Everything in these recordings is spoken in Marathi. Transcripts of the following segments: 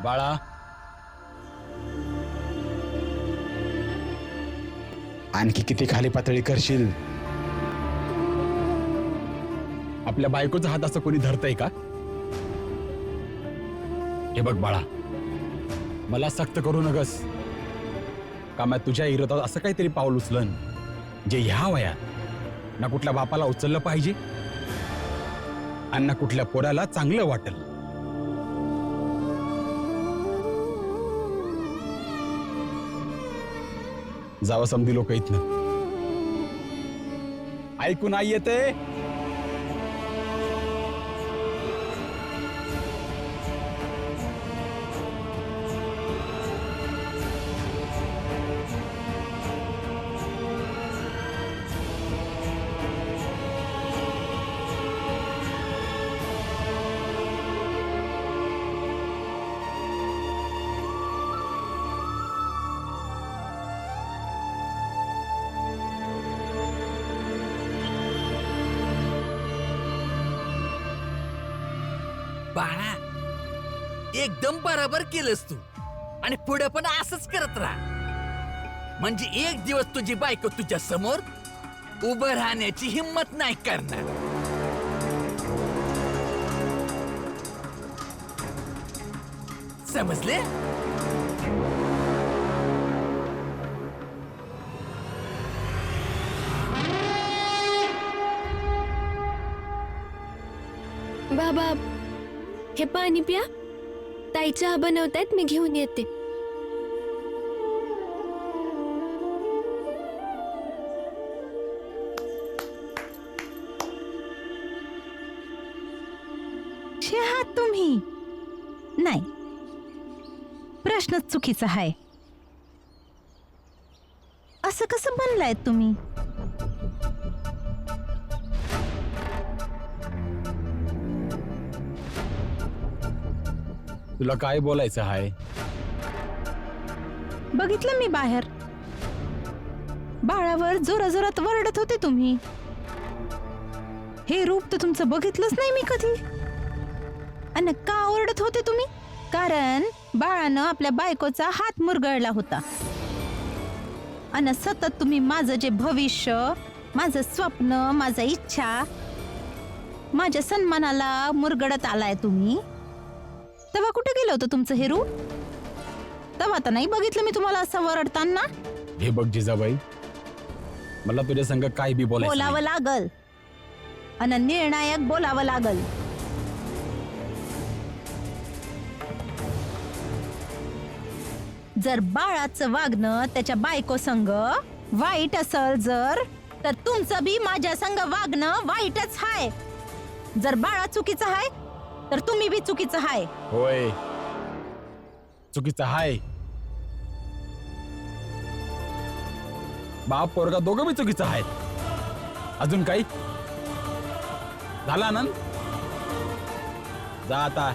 बाळा, आणखी किती खाली पातळी करशील? आपल्या बायकोचा हात असं कोणी धरतय का? हे बघ बाळा, मला सक्त करू नकस. का मी तुझ्या विरोधात असं काहीतरी पाऊल उचलन जे ह्या वयात ना कुठल्या बापाला उचललं पाहिजे आणि ना कुठल्या पोराला चांगलं वाटेल. जावं समधी लोक इथनं. ऐकून आई येते. बाळा, एकदम बरोबर केलंस तू. आणि पुढे पण असंच करत राहा. म्हणजे एक दिवस तुझी बायको तुझ्या समोर उभं राहण्याची हिम्मत नाही करणार. समजले? बाबा, हे पाणी प्या. ताई चहा बनवतायत, मी घेऊन येते. चहा तुम्ही नाही, प्रश्नच चुकीचा आहे. असं कसं बनलाय तुम्ही? तुला काय बोलायचं आहे? बघितलं मी बाहेर, बाळावर जोराजोरात वरडत होते तुम्ही. हे रूप तर तुमचं बघितलंच नाही मी कधी. आणि का ओरडत होते तुम्ही? कारण बाळानं आपल्या बायकोचा हात मुरगळला होता. आणि सतत तुम्ही माझं जे भविष्य, माझं स्वप्न, माझा इच्छा, माझ्या सन्मानाला मुरगळत आलाय तुम्ही. तेव्हा कुठे गेलं होतं तुमचं हे रूप? तेव्हा तर नाही बघितलं मी तुम्हाला असं वरडताना. हे बघ जिजाबाई, मला तुझ्या संग काय बी बोलावं लागल आणि निर्णायक बोलावं लागल. जर बाळाचं वागणं त्याच्या बायको संग वाईट असल जर, तर तुमचं बी माझ्या संग वागणं वाईटच हाय. जर बाळा चुकीचं हाय तर तुम्ही बी चुकीचं हाय. होय, चुकीचं हाय. बाप पोरगा दोघं बी चुकीचं आहेत. अजून काही झाला आनंद? जा आता.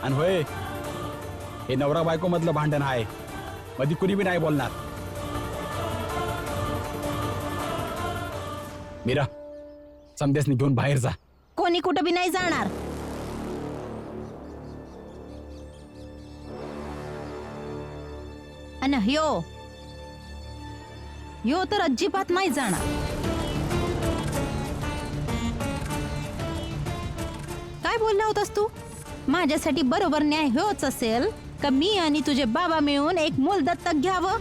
आणि होय, हे नवरा बायको मधलं भांडण आहे, मधी कुणी बी नाही बोलणार. मीरा, समदेसनी घेऊन बाहेर जा. कोणी कुठं बी नाही जाणार. आणि ह्यो तर अजिबात नाही जाणार. काय बोलला होतास तू? माझ्यासाठी बरोबर न्याय ह्योच असेल का मी आणि तुझे बाबा मिळून एक मूल दत्तक घ्यावं?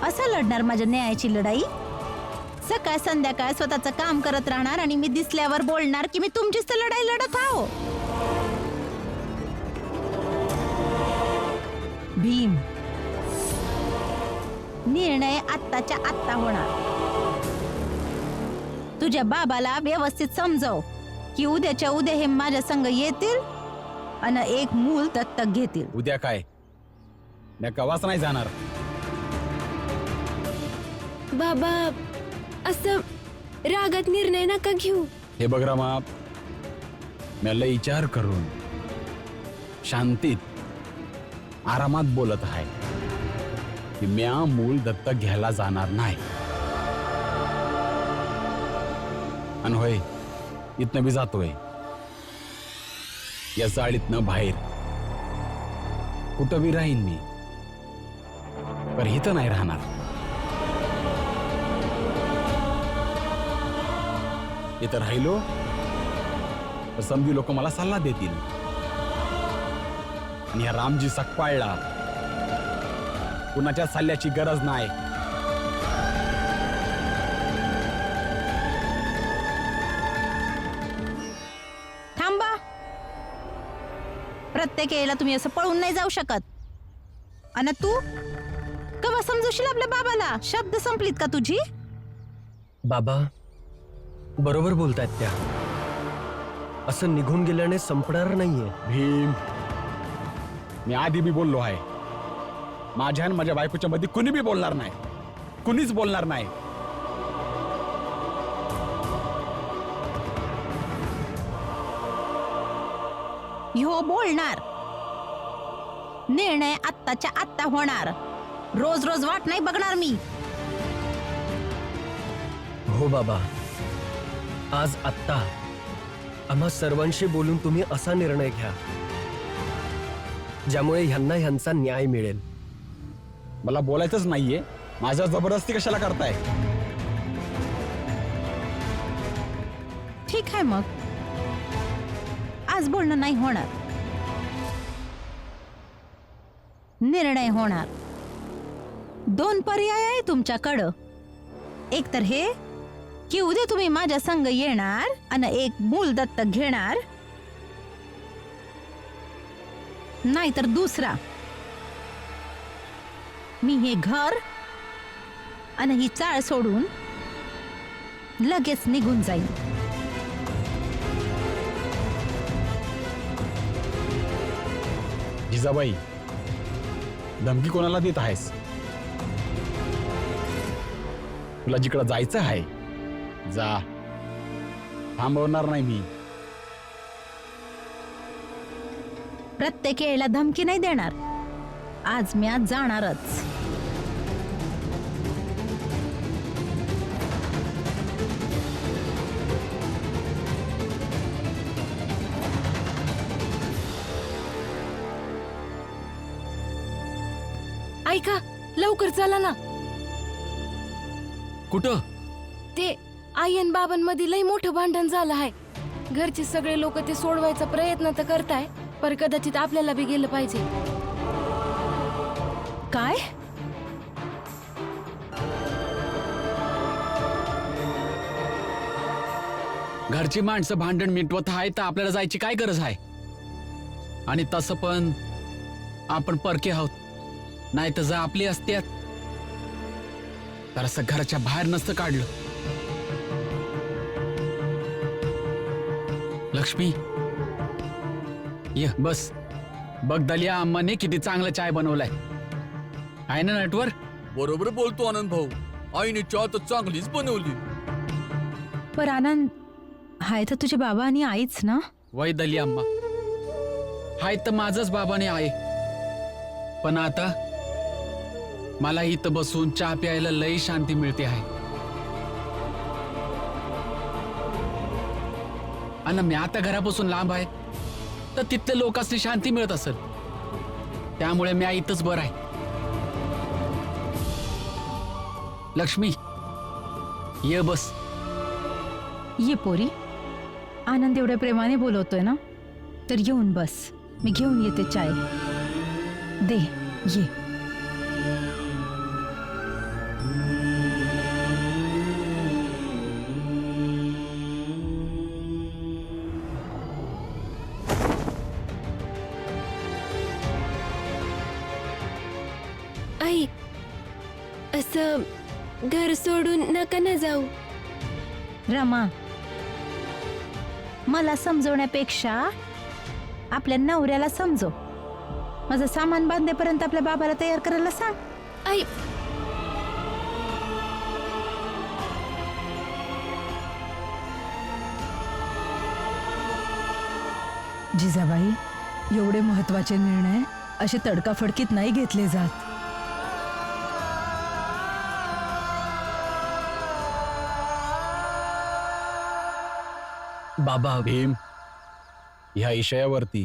असं लढणार माझ्या न्यायाची लढाई? सकाळ संध्याकाळ स्वतःचं काम करत राहणार आणि मी दिसल्यावर बोलणार की मी तुमचीच तर लढाई लढत आहो. भीम, निर्णय आत्ताच्या आत्ता होणार. तुझ्या बाबाला व्यवस्थित समजव की उद्याच्या उद्या हे माझ्या संग येतील आणि एक मूल दत्तक घेतील. उद्या काय? मी कवाच नाही जाणार. बाबा, असं रागात निर्णय नका घेऊ. हे बघ रमा, मला विचार करून शांतीत आरामात बोलत आहे की म्या मूल दत्तक घ्यायला जाणार नाही. आणि होय इथनं बी जातोय या चाळीतनं बाहेर कुठं बी राहीन मी, पण इथं नाही राहणार. इथं राहिलो तर समधी लोक मला सल्ला देतील आणि या रामजी सकपाळला कुणाच्या सल्ल्याची गरज नाही. थांबा. प्रत्येक वेळेला तुम्ही असं पळून नाही जाऊ शकत. आणि तू कवा समजूशील आपल्या बाबाला? शब्द संपलीत का तुझी? बाबा बरोबर बोलतायत त्या. असं निघून गेल्याने संपणार नाहीये. भीम, मी आधी बी बोललो आहे, माझ्या आणि माझ्या बायकोच्या मध्ये कुणी बी बोलणार नाही, कुणीच बोलणार नाही. ह्यो बोलणार. निर्णय आत्ताच्या आत्ता होणार. रोज रोज वाट नाही बघणार मी. हो बाबा, आज आत्ता आम्हा सर्वांशी बोलून तुम्ही असा निर्णय घ्या ज्यामुळे ह्यांना ह्यांचा न्याय मिळेल. मला बोलायचंच नाहीये, माझ्या जबरदस्ती कशाला करताय? ठीक आहे मग, आज बोलणं नाही होणार, निर्णय होणार. 2 पर्याय आहे तुमच्याकडं. एक तर हे की उद्या तुम्ही माझ्या संग येणार आणि एक मूल दत्तक घेणार, नाहीतर दुसरा, मी हे घर आणि ही चाळ सोडून लगेच निघून जाईन. जिजाबाई, धमकी कोणाला देत आहेस? तुला जिकडं जायचं आहे जा, थांबवणार नाही मी. प्रत्येक वेळेला धमकी नाही देणार. आज मी आज जाणारच. ऐका, लवकर चला ना. कुठं? ते आई आणि बाबांमध्ये लई मोठं भांडण झालं आहे. घरचे सगळे लोक ते सोडवायचा प्रयत्न तर करताय, पर कदाचित आपल्याला बी गेलं पाहिजे. काय? घरची माणसं भांडण मिटवत आहे तर आपल्याला जायची काय गरज आहे? आणि तसं पण आपण परके आहोत, नाही तर जा आपली असत्यात तर असं घराच्या बाहेर नसतं काढलं. लक्ष्मी ये बस. बघ दलिया अम्माने किती चांगला चाय बनवलाय, आहे ना नटवर? बरोबर बोलतो आनंद भाऊ, आईने चहा तर चांगलीच बनवली. पर आनंद, हाय तर तुझे बाबा आणि आईच ना? वय दलिया अम्मा, हाय तर माझंच बाबाने आहे, पण आता मला इथं बसून चहा प्यायला लई शांती मिळते आहे. आणि मी आता घरापासून लांब आहे तर तिथल्या लोकांनी शांती मिळत असेल, त्यामुळे मी इथंच बरं आहे. लक्ष्मी ये बस. ये पोरी, आनंद एवढ्या प्रेमाने बोलवतोय ना, तर येऊन बस. मी घेऊन येते चाय. दे, ये. आई, असं घर सोडून नका ना जाऊ. रमा, मला समजवण्यापेक्षा आपल्या नवऱ्याला समजव. माझं सामान बांधेपर्यंत आपल्या बाबाला तयार करायला सांग. आई, जिजाबाई, एवढे महत्वाचे निर्णय असे तडकाफडकीत नाही घेतले जात. बाबा भीम, ह्या विषयावरती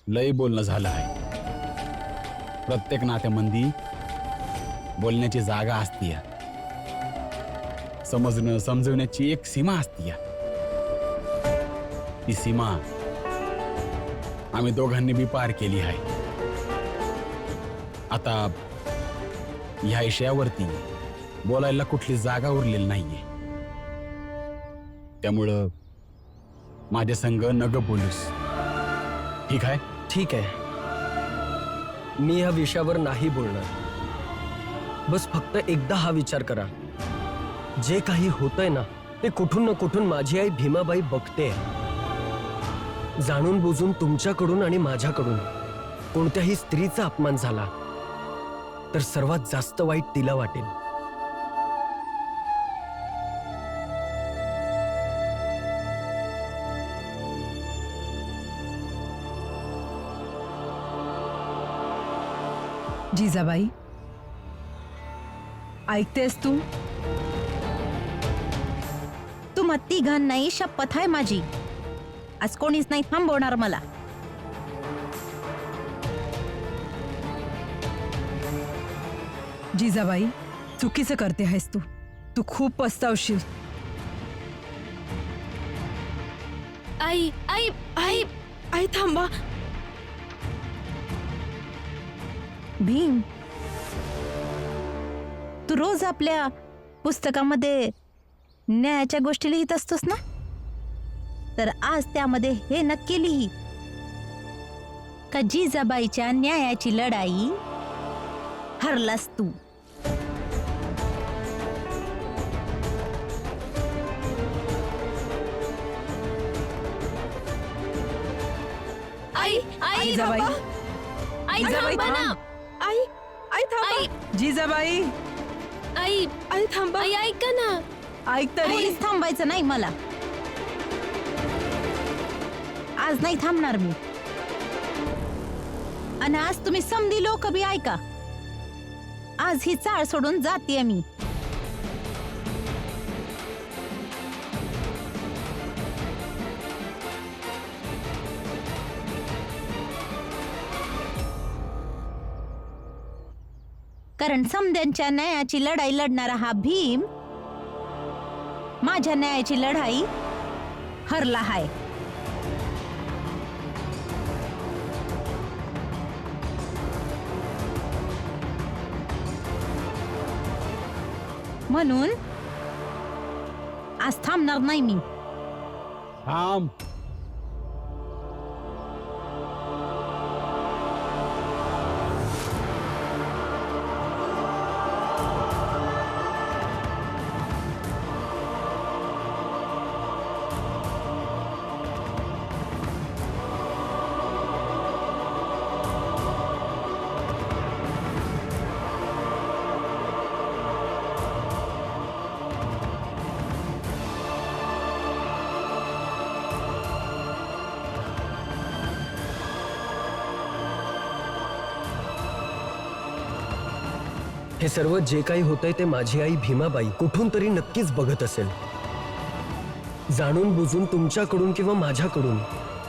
लय बोलणं झालं आहे. प्रत्येक नात्यामंदी बोलण्याची जागा असतीया. समजणं समजवण्याची एक सीमा असतीया. ती सीमा आम्ही दोघांनी बी पार केली आहे. आता ह्या विषयावरती बोलायला कुठली जागा उरलेली नाहीये. त्यामुळं माझ्या संग नग बोलूस, ठीक आहे? ठीक आहे, मी या विषयावर नाही बोलणार. बस फक्त एकदा हा विचार करा, जे काही होतंय ना ते कुठून ना कुठून माझी आई भीमाबाई बघते. जाणून बुजून तुमच्याकडून आणि माझ्याकडून कोणत्याही स्त्रीचा अपमान झाला तर सर्वात जास्त वाईट तिला वाटेल. जिजाबाई, ऐकतेस तू? तुम्हा तिघांनाही शपथ आहे माझी. आज कोणीच नाही थांबवणार मला. जिजाबाई, चुकीचं करते आहेस तू. तू खूप पस्तावशील. आई आई आई आई थांबा. भीम, तू रोज आपल्या पुस्तकामध्ये न्यायाच्या गोष्टी लिहित असतोस ना, तर आज त्यामध्ये हे नक्की लिही का जिजाबाईच्या न्यायाची लढाई हरलास तू. आई आई जिजाबाई, आई जिजाबाई, थांबा ना. आई आई थांबा. जिजाबाई, आई आई थांबा. आई ऐका ना. ऐक तरी. कोणीच थांबायचं नाही मला. आज नाही थांबणार मी. आणि आज तुम्ही समधी लोक बी ऐका. आज ही चाळ सोडून जाते मी. कारण समद्यांच्या न्यायाची लढाई लढणारा हा भीम माझ्या न्यायाची लढाई हरला आहे. म्हणून आज थांबणार नाही मी. थांब. हे सर्व जे काही होतंय ते माझी आई भीमाबाई कुठून तरी नक्कीच बघत असेल. जाणून बुजून तुमच्याकडून किंवा माझ्याकडून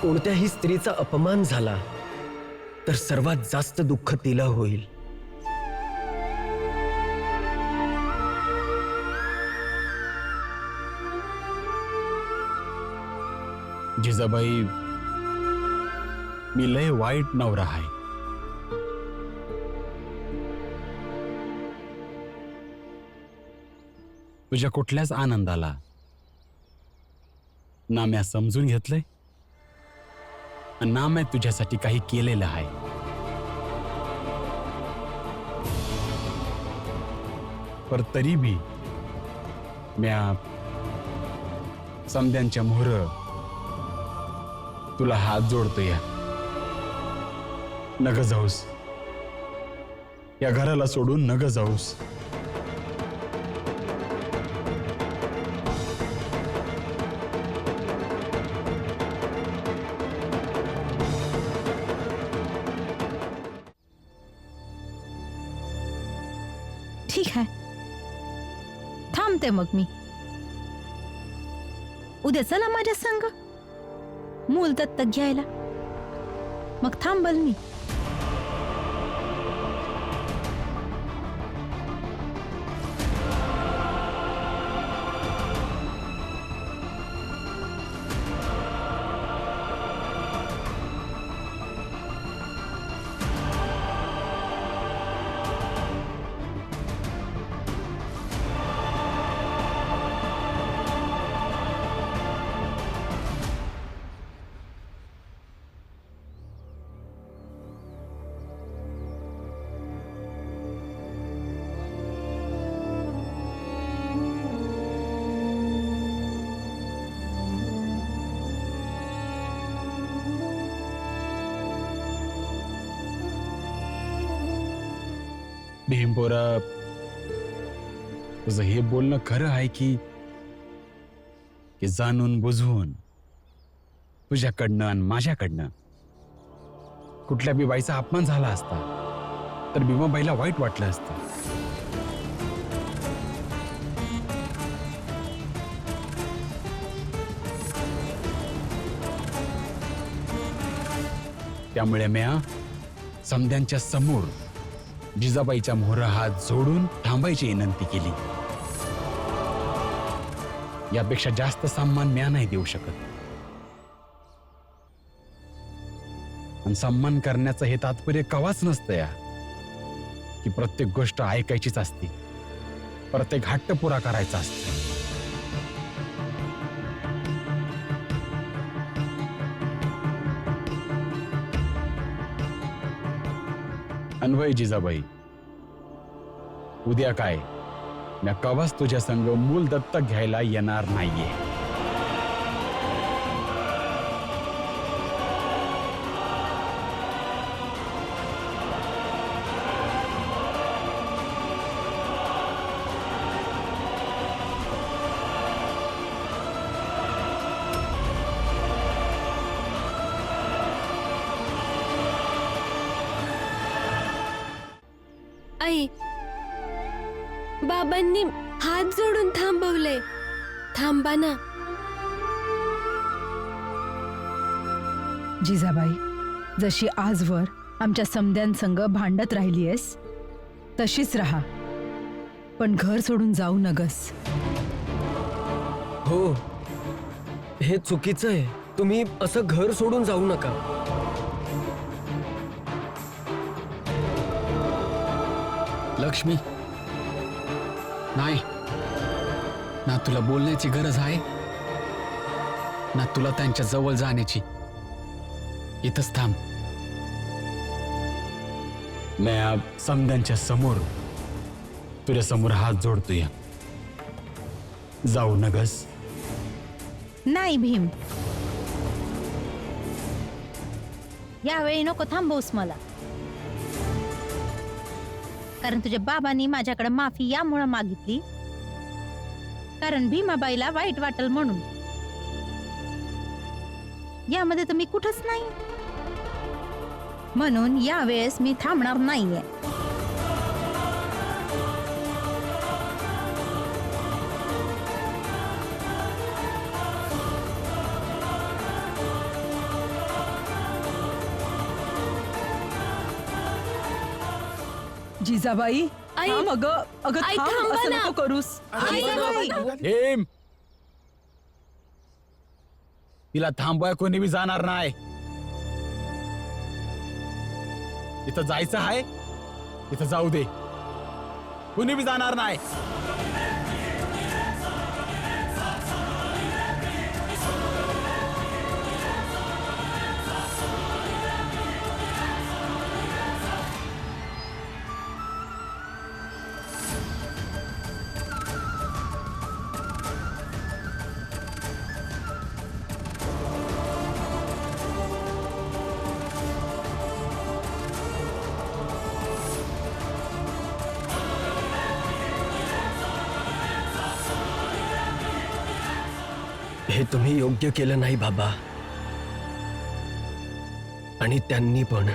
कोणत्याही स्त्रीचा अपमान झाला तर सर्वात जास्त दुःख तिला होईल. जिजाबाई, मी लय वाईट नवरा आहे. तुझ्या कुठल्याच आनंदाला ना म्या समजून घेतलंय ना म्या तुझ्यासाठी काही केलेलं आहे. पर तरी भी म्या समद्यांच्या मोहर तुला हात जोडतो. या नग जाऊस, या घराला सोडून नग जाऊस. ठीक आहे, थांबते मग मी. उद्या चला माझ्या संग मूल दत्तक घ्यायला. मग थांबल मी. भीमपोरा, तुझं हे बोलणं खरं आहे की जाणून बुजवून तुझ्याकडनं आणि माझ्याकडनं कुठल्या बी बाईचा अपमान झाला असता तर भीमाबाईला वाईट वाटलं असतं. त्यामुळे म्या समद्यांच्या समोर जिजाबाईच्या मोहरा हात जोडून थांबायची विनंती केली. यापेक्षा जास्त सन्मान म्या नाही देऊ शकत. आणि सन्मान करण्याचं हे तात्पर्य कवाच नसतं या की प्रत्येक गोष्ट ऐकायचीच असते, प्रत्येक हट्ट पुरा करायचा असतो. अन्वय जिजाबाई, उद्या काय म्या कवाच तुझ्या संग मूल दत्तक घ्यायला येणार नाहीये. आई, बाबांनी हात जोडून थांबवले. थांबा ना. जिजाबाई, जशी आजवर आमच्या समद्यांसंग भांडत राहिलीयस तशीच राहा, पण घर सोडून जाऊ नगस. हो, हे चुकीचं आहे. तुम्ही असं घर सोडून जाऊ नका. लक्ष्मी, नाही ना तुला बोलण्याची गरज आहे ना तुला त्यांच्या जवळ जाण्याची. इथंच थांब. म्या समद्यांच्या समोर तुझ्या समोर हात जोडतोय. जाऊ नगस. नाही भीम, यावेळी नको थांबवूस मला. कारण तुझ्या बाबांनी माझ्याकडे माफी यामुळे मागितली कारण भीमाबाईला वाईट वाटल म्हणून. यामध्ये तर मी कुठंच नाही, म्हणून यावेळेस मी थांबणार नाहीये. जिजाबाई, आई, थांब अगं. अगं आई, थांब, थांबा असं ना. नको करूस. हेम, तिला थांबवाय कोणी बी जाणार नाही. इथं जायचं आहे, इथं जाऊ दे. कोणी बी जाणार नाही. हे तुम्ही योग्य केलं नाही बाबा. आणि त्यांनी पण.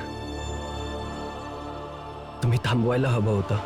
तुम्ही थांबवायला हवं होतं.